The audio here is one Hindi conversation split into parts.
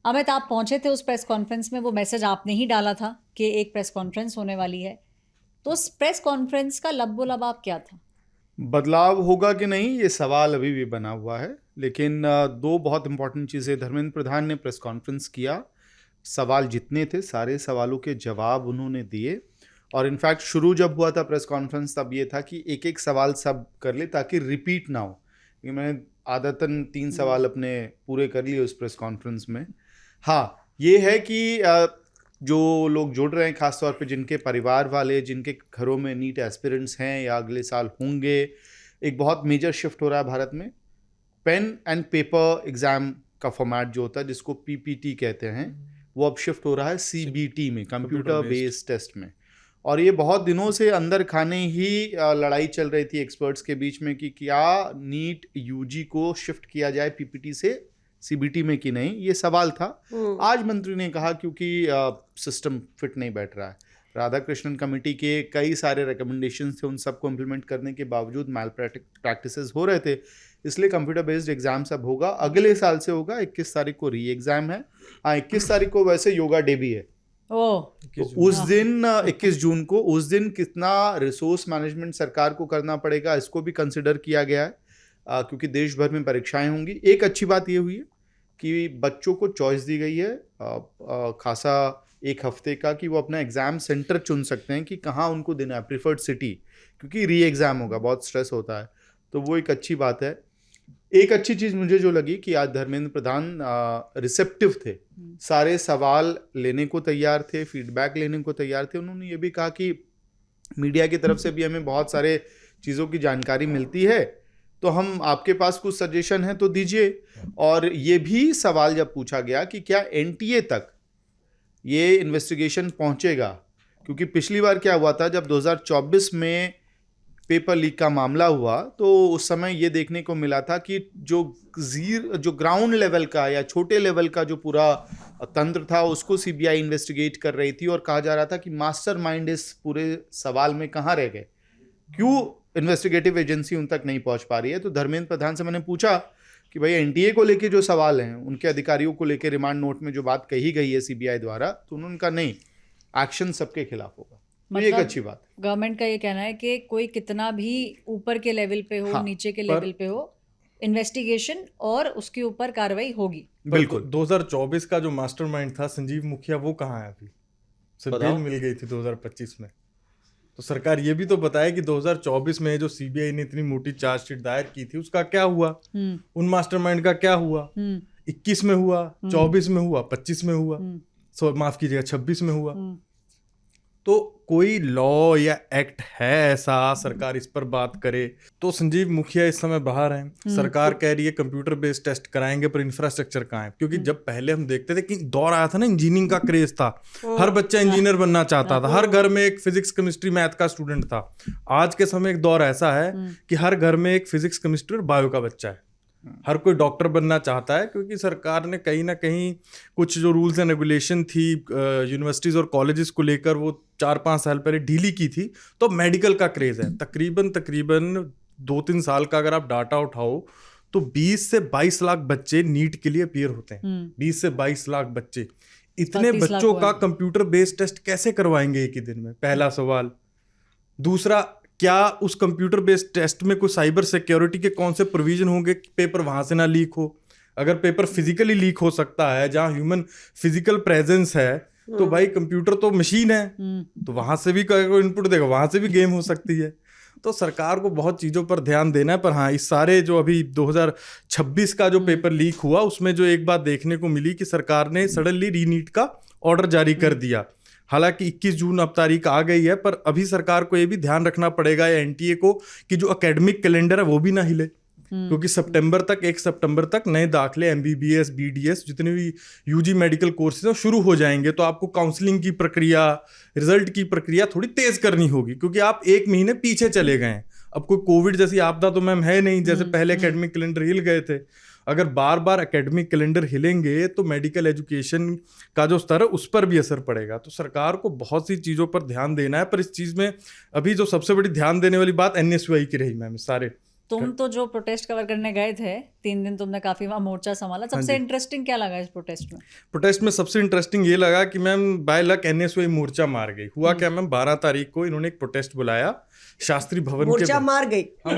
अमित, आप पहुंचे थे उस प्रेस कॉन्फ्रेंस में, वो मैसेज आपने ही डाला था कि एक प्रेस कॉन्फ्रेंस होने वाली है, तो उस प्रेस कॉन्फ्रेंस का लबो-लबाब क्या था? बदलाव होगा कि नहीं, ये सवाल अभी भी बना हुआ है। लेकिन दो बहुत इंपॉर्टेंट चीज़ें, धर्मेंद्र प्रधान ने प्रेस कॉन्फ्रेंस किया, सवाल जितने थे सारे सवालों के जवाब उन्होंने दिए। और इनफैक्ट शुरू जब हुआ था प्रेस कॉन्फ्रेंस तब ये था कि एक एक सवाल सब कर ले ताकि रिपीट ना हो, क्योंकि मैंने आदतन 3 सवाल अपने पूरे कर लिए उस प्रेस कॉन्फ्रेंस में। हाँ, ये है कि जो लोग जुड़ रहे हैं, खासतौर पे जिनके परिवार वाले, जिनके घरों में नीट एस्पिरेंट्स हैं या अगले साल होंगे, एक बहुत मेजर शिफ्ट हो रहा है भारत में। पेन एंड पेपर एग्जाम का फॉर्मेट जो होता है, जिसको पीपीटी कहते हैं, वो अब शिफ्ट हो रहा है सीबीटी में, कंप्यूटर बेस्ड टेस्ट में। और ये बहुत दिनों से अंदर खाने ही लड़ाई चल रही थी एक्सपर्ट्स के बीच में कि क्या नीट यूजी को शिफ्ट किया जाए पीपीटी से सीबीटी में कि नहीं, ये सवाल था। आज मंत्री ने कहा क्योंकि सिस्टम फिट नहीं बैठ रहा है, राधाकृष्णन कमेटी के कई सारे रिकमेंडेशंस थे, उन सबको इम्प्लीमेंट करने के बावजूद मैल प्रैक्टिसेस हो रहे थे, इसलिए कंप्यूटर बेस्ड एग्जाम सब होगा, अगले साल से होगा। 21 तारीख को री एग्जाम है। हाँ, 21 तारीख को वैसे योगा डे भी है। तो उस दिन 21 जून को, उस दिन कितना रिसोर्स मैनेजमेंट सरकार को करना पड़ेगा, इसको भी कंसिडर किया गया है, क्योंकि देश भर में परीक्षाएं होंगी। एक अच्छी बात ये हुई है कि बच्चों को चॉइस दी गई है खासा एक हफ्ते का, कि वो अपना एग्जाम सेंटर चुन सकते हैं कि कहाँ उनको देना है, प्रिफर्ड सिटी, क्योंकि री एग्जाम होगा, बहुत स्ट्रेस होता है। तो वो एक अच्छी बात है। एक अच्छी चीज मुझे जो लगी कि आज धर्मेंद्र प्रधान रिसेप्टिव थे, सारे सवाल लेने को तैयार थे, फीडबैक लेने को तैयार थे। उन्होंने ये भी कहा कि मीडिया की तरफ से भी हमें बहुत सारे चीज़ों की जानकारी मिलती है, तो हम आपके पास कुछ सजेशन है तो दीजिए। और ये भी सवाल जब पूछा गया कि क्या एनटीए तक ये इन्वेस्टिगेशन पहुंचेगा, क्योंकि पिछली बार क्या हुआ था, जब 2024 में पेपर लीक का मामला हुआ तो उस समय ये देखने को मिला था कि जो ग्राउंड लेवल का या छोटे लेवल का जो पूरा तंत्र था, उसको सीबीआई इन्वेस्टिगेट कर रही थी, और कहा जा रहा था कि मास्टरमाइंड इस पूरे सवाल में कहाँ रह गए, क्यों इन्वेस्टिगेटिव एजेंसी उन तक नहीं पहुंच पा रही है। तो धर्मेंद्र प्रधान से मैंने पूछा कि भाई एनटीए को लेके जो सवाल हैं, उनके अधिकारियों को लेके रिमांड नोट में जो बात कही गई है सीबीआई द्वारा, तो उन्होंने कहा नहीं, एक्शन सबके खिलाफ होगा। तो एक अच्छी बात है। गवर्नमेंट का ये कहना है कि कोई कितना भी ऊपर के लेवल पे हो, हाँ, नीचे के लेवल पे हो, इन्वेस्टिगेशन और उसके ऊपर कार्रवाई होगी। बिल्कुल। 2024 का जो मास्टरमाइंड था संजीव मुखिया, वो कहाँ है अभी? सिर्फ बेल मिल गई थी 2025 में। तो सरकार ये भी तो बताए कि 2024 में जो सीबीआई ने इतनी मोटी चार्जशीट दायर की थी, उसका क्या हुआ? उन मास्टरमाइंड का क्या हुआ? 21 में हुआ, 24 में हुआ, 25 में हुआ, माफ कीजिएगा 26 में हुआ। तो कोई लॉ या एक्ट है ऐसा, सरकार इस पर बात करे? तो संजीव मुखिया इस समय बाहर हैं, सरकार कह रही है कंप्यूटर बेस्ड टेस्ट कराएंगे, पर इंफ्रास्ट्रक्चर कहाँ है? क्योंकि जब पहले हम देखते थे कि दौर आया था ना, इंजीनियरिंग का क्रेज था, हर बच्चा इंजीनियर बनना चाहता था, हर घर में एक फिजिक्स केमिस्ट्री मैथ का स्टूडेंट था। आज के समय एक दौर ऐसा है कि हर घर में एक फिजिक्स केमिस्ट्री और बायो का बच्चा है, हर कोई डॉक्टर बनना चाहता है, क्योंकि सरकार ने कहीं ना कहीं कुछ जो रूल्स एंड रेगुलेशन थी यूनिवर्सिटीज़ और कॉलेजेस को लेकर, वो 4-5 साल पहले ढीली की थी। तो मेडिकल का क्रेज़ है। तकरीबन 2-3 साल का अगर आप डाटा उठाओ तो 20 से 22 लाख बच्चे नीट के लिए अपीयर होते हैं। 20 से 22 लाख बच्चे, इतने बच्चों का कंप्यूटर बेस्ड टेस्ट कैसे करवाएंगे एक ही दिन में? पहला सवाल। दूसरा, क्या उस कंप्यूटर बेस्ड टेस्ट में कोई साइबर सिक्योरिटी के कौन से प्रोविजन होंगे कि पेपर वहां से ना लीक हो? अगर पेपर फिजिकली लीक हो सकता है, जहां ह्यूमन फिजिकल प्रेजेंस है, तो भाई कंप्यूटर तो मशीन है, तो वहां से भी कोई इनपुट देगा, वहां से भी गेम हो सकती है। तो सरकार को बहुत चीज़ों पर ध्यान देना है। पर हाँ, इस सारे जो अभी 2026 का जो पेपर लीक हुआ, उसमें जो एक बात देखने को मिली कि सरकार ने सडनली रीनीट का ऑर्डर जारी कर दिया। हालांकि 21 जून अब तारीख आ गई है, पर अभी सरकार को ये भी ध्यान रखना पड़ेगा या एनटीए को कि जो एकेडमिक कैलेंडर है वो भी ना हिले, क्योंकि 1 सितंबर तक नए दाखले एमबीबीएस, बीडीएस, जितने भी यूजी मेडिकल कोर्सेज हैं शुरू हो जाएंगे। तो आपको काउंसलिंग की प्रक्रिया, रिजल्ट की प्रक्रिया थोड़ी तेज करनी होगी, क्योंकि आप 1 महीने पीछे चले गए हैं। अब कोई कोविड जैसी आपदा तो मैम है नहीं, जैसे पहले एकेडमिक कैलेंडर हिल गए थे। अगर बार बार एकेडमिक कैलेंडर हिलेंगे तो मेडिकल एजुकेशन का जो स्तर है उस पर भी असर पड़ेगा। तो सरकार को बहुत सी चीज़ों पर ध्यान देना है। पर इस चीज़ में अभी जो सबसे बड़ी ध्यान देने वाली बात एनएसयूआई की रही मैम, सारे तुम तो जो प्रोटेस्ट कवर करने गए थे 3 दिन तुमने काफी वहाँ मोर्चा संभाला, सबसे इंटरेस्टिंग क्या लगा इस प्रोटेस्ट में? प्रोटेस्ट में सबसे इंटरेस्टिंग ये लगा कि मैम बाय लक एनएसयूआई मोर्चा मार गई। हुआ क्या मैम, 12 तारीख को इन्होंने एक प्रोटेस्ट बुलाया शास्त्री भवन के मोर्चा मार गई। हाँ,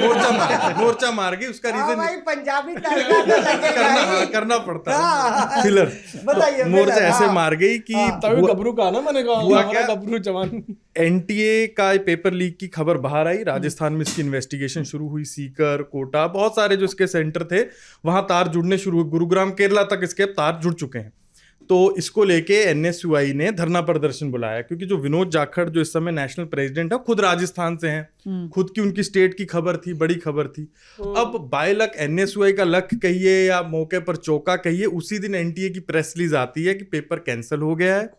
मोर्चा मार गई। उसका रीजन भाई पंजाबी तड़का तो लगेगा करना पड़ता है फिलर। बताइए मोर्चा ऐसे मार गई कि तभी गबरू का ना, मैंने कहा हुआ हमारा क्या? गबरू जवान। एनटीए का पेपर लीक की खबर बाहर आई, राजस्थान में इसकी इन्वेस्टिगेशन शुरू हुई। सीकर, कोटा, बहुत सारे जो इसके सेंटर थे वहां तार जुड़ने शुरू हुए। गुरुग्राम, केरला तक इसके तार जुड़ चुके हैं। तो इसको लेके एनएसयूआई ने धरना प्रदर्शन बुलाया, क्योंकि जो विनोद जाखड़ जो इस समय नेशनल प्रेसिडेंट है खुद राजस्थान से हैं, खुद की उनकी स्टेट की खबर थी, बड़ी खबर थी। अब बाय लक एनएसयूआई का लक कहिए या मौके पर चौका कहिए, उसी दिन एनटीए की प्रेस रिलीज आती है कि पेपर कैंसिल हो गया है,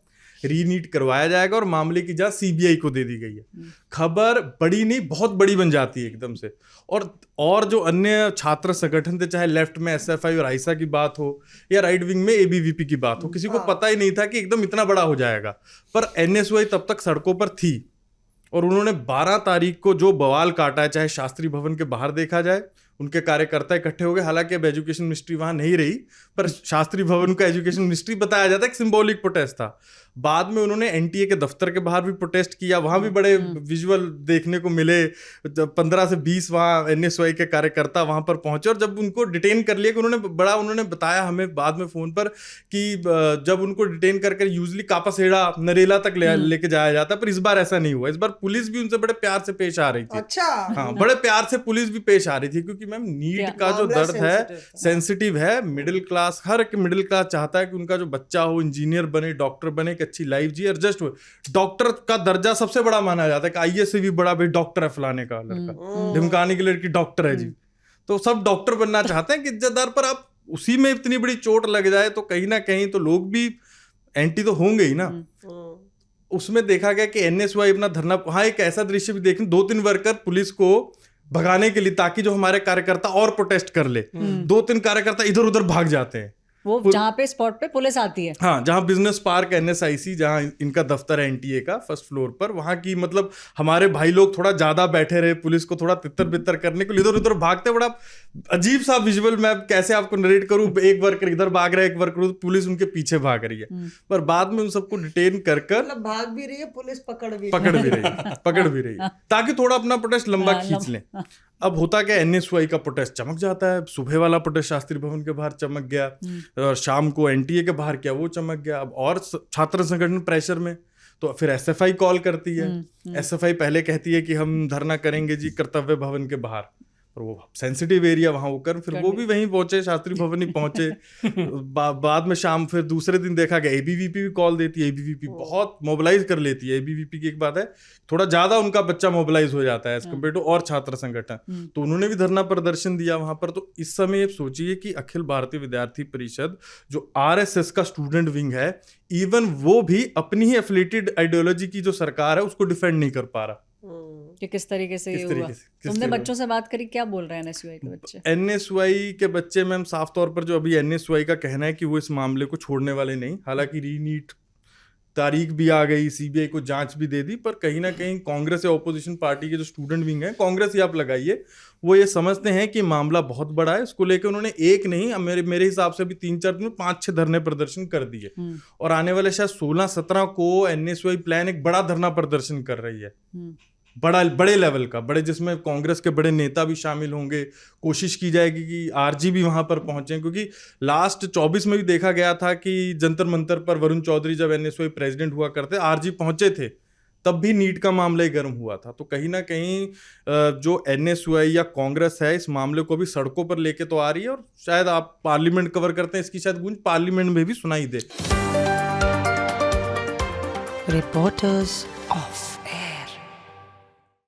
रीनीट करवाया जाएगा और मामले की जांच सीबीआई को दे दी गई है। खबर बड़ी नहीं बहुत बड़ी बन जाती है एकदम से। और जो अन्य छात्र संगठन थे, चाहे लेफ्ट में एसएफआई और आइसा की बात हो या राइट विंग में एबीवीपी की बात हो, किसी को पता ही नहीं था कि एकदम इतना बड़ा हो जाएगा। पर एनएसयूआई तब तक सड़कों पर थी और उन्होंने 12 तारीख को जो बवाल काटा है, चाहे शास्त्री भवन के बाहर देखा जाए, उनके कार्यकर्ता इकट्ठे हो गए। हालांकि अब एजुकेशन मिनिस्ट्री वहां नहीं रही, पर शास्त्री भवन का एजुकेशन मिनिस्ट्री बताया जाता है, एक सिंबॉलिक प्रोटेस्ट था। बाद में उन्होंने एनटीए के दफ्तर के बाहर भी प्रोटेस्ट किया, वहां भी बड़े विजुअल देखने को मिले। 15 से 20 वहां एनएसयूआई के कार्यकर्ता वहां पर पहुंचे और जब उनको डिटेन कर लिया, कि उन्होंने बताया हमें बाद में फोन पर कि जब उनको डिटेन करके यूजली कापासेड़ा, नरेला तक लेके जाया जाता है, पर इस बार ऐसा नहीं हुआ। इस बार पुलिस भी उनसे बड़े प्यार से पेश आ रही थी। अच्छा, हाँ, बड़े प्यार से पुलिस भी पेश आ रही थी, क्योंकि मैम नीट का जो दर्द है सेंसिटिव है। मिडिल क्लास, हर एक मिडिल क्लास चाहता है कि उनका जो बच्चा हो इंजीनियर बने, डॉक्टर बने, एक अच्छी लाइफ जी। और जस्ट डॉक्टर का दर्जा सबसे बड़ा माना जाता है कि आईएएस से भी बड़ा भाई डॉक्टर है फलाने का लड़का, ढिमकाने की लड़की डॉक्टर है जी। तो सब डॉक्टर बनना चाहते हैं कि इज्जतदार, पर आप उसी में इतनी बड़ी चोट लग जाए तो कहीं ना कहीं तो लोग भी एंटी तो होंगे ही ना। उसमें देखा गया कि एनएसयूआई अपना धरना, वहां एक ऐसा दृश्य भी देखें, 2-3 वर्कर पुलिस को भगाने के लिए, ताकि जो हमारे कार्यकर्ता और प्रोटेस्ट कर ले, 2-3 कार्यकर्ता इधर उधर भाग जाते हैं। वो जहाँ पे स्पॉट पे पुलिस आती है, हाँ, जहाँ बिजनेस पार्क एनएसआईसी, जहाँ इनका दफ्तर है एनटीए का, फर्स्ट फ्लोर पर, वहां की मतलब हमारे भाई लोग थोड़ा ज्यादा बैठे रहे, पुलिस को थोड़ा तितर बितर करने के लिए इधर उधर भागते। बड़ा अजीब सा विजुअल, मैं कैसे आपको नरेट करूं, एक वर्कर इधर भाग रहा है, एक वर्कर, पुलिस उनके पीछे भाग रही है। पर बाद में उन सबको डिटेन कर भाग भी रही है पुलिस, पकड़ भी रही है, ताकि थोड़ा अपना प्रोटेस्ट लंबा खींच लें। अब होता क्या, एनएसयूआई का प्रोटेस्ट चमक जाता है। सुबह वाला प्रोटेस्ट शास्त्री भवन के बाहर चमक गया, और शाम को एनटीए के बाहर किया, वो चमक गया। अब और छात्र संगठन प्रेशर में, तो फिर एसएफआई कॉल करती है। एसएफआई पहले कहती है कि हम धरना करेंगे जी कर्तव्य भवन के बाहर, और वो सेंसिटिव एरिया वहां वो कर, फिर वो भी वहीं पहुंचे, शास्त्री भवन ही पहुंचे। बाद में शाम फिर दूसरे दिन देखा गया एबीवीपी भी कॉल देती है। एबीवीपी बहुत मोबिलाइज कर लेती है। एबीवीपी की एक बात है, थोड़ा ज्यादा उनका बच्चा मोबिलाइज हो जाता है एज कम्पेयर टू और छात्र संगठन, तो उन्होंने भी धरना प्रदर्शन दिया वहां पर। तो इस समय सोचिए कि अखिल भारतीय विद्यार्थी परिषद जो आरएसएस का स्टूडेंट विंग है, इवन वो भी अपनी ही एफिलिएटेड आइडियोलॉजी की जो सरकार है उसको डिफेंड नहीं कर पा रहा कि किस तरीके से ये हुआ। तुमने बच्चों से बात करी, क्या बोल रहे हैं एनएसयूआई के बच्चे? एनएसयूआई के बच्चे मैम साफ तौर पर, जो अभी एनएसयूआई का कहना है कि वो इस मामले को छोड़ने वाले नहीं। हालांकि रीनीट तारीख भी आ गई, सीबीआई को जांच भी दे दी, पर कहीं ना कहीं कांग्रेस या ऑपोजिशन पार्टी के जो स्टूडेंट विंग है, कांग्रेस ही आप लगाइए, वो ये समझते हैं कि मामला बहुत बड़ा है। इसको लेकर उन्होंने एक नहीं, मेरे हिसाब से अभी 3-4 दिन में 5-6 धरने प्रदर्शन कर दिए, और आने वाले शायद 16-17 को एनएसयूआई प्लान एक बड़ा धरना प्रदर्शन कर रही है, बड़े लेवल का, जिसमें कांग्रेस के बड़े नेता भी शामिल होंगे। कोशिश की जाएगी कि आरजी भी वहां पर पहुंचे, क्योंकि लास्ट 24 में भी देखा गया था कि जंतर मंतर पर वरुण चौधरी जब एनएसयूआई प्रेसिडेंट हुआ करते, आरजी पहुंचे थे, तब भी नीट का मामला ही गर्म हुआ था। तो कहीं ना कहीं जो एनएसयूआई या कांग्रेस है, इस मामले को भी सड़कों पर लेके तो आ रही है, और शायद आप पार्लियामेंट कवर करते हैं, इसकी शायद गूंज पार्लियामेंट में भी सुनाई दे। Reporters of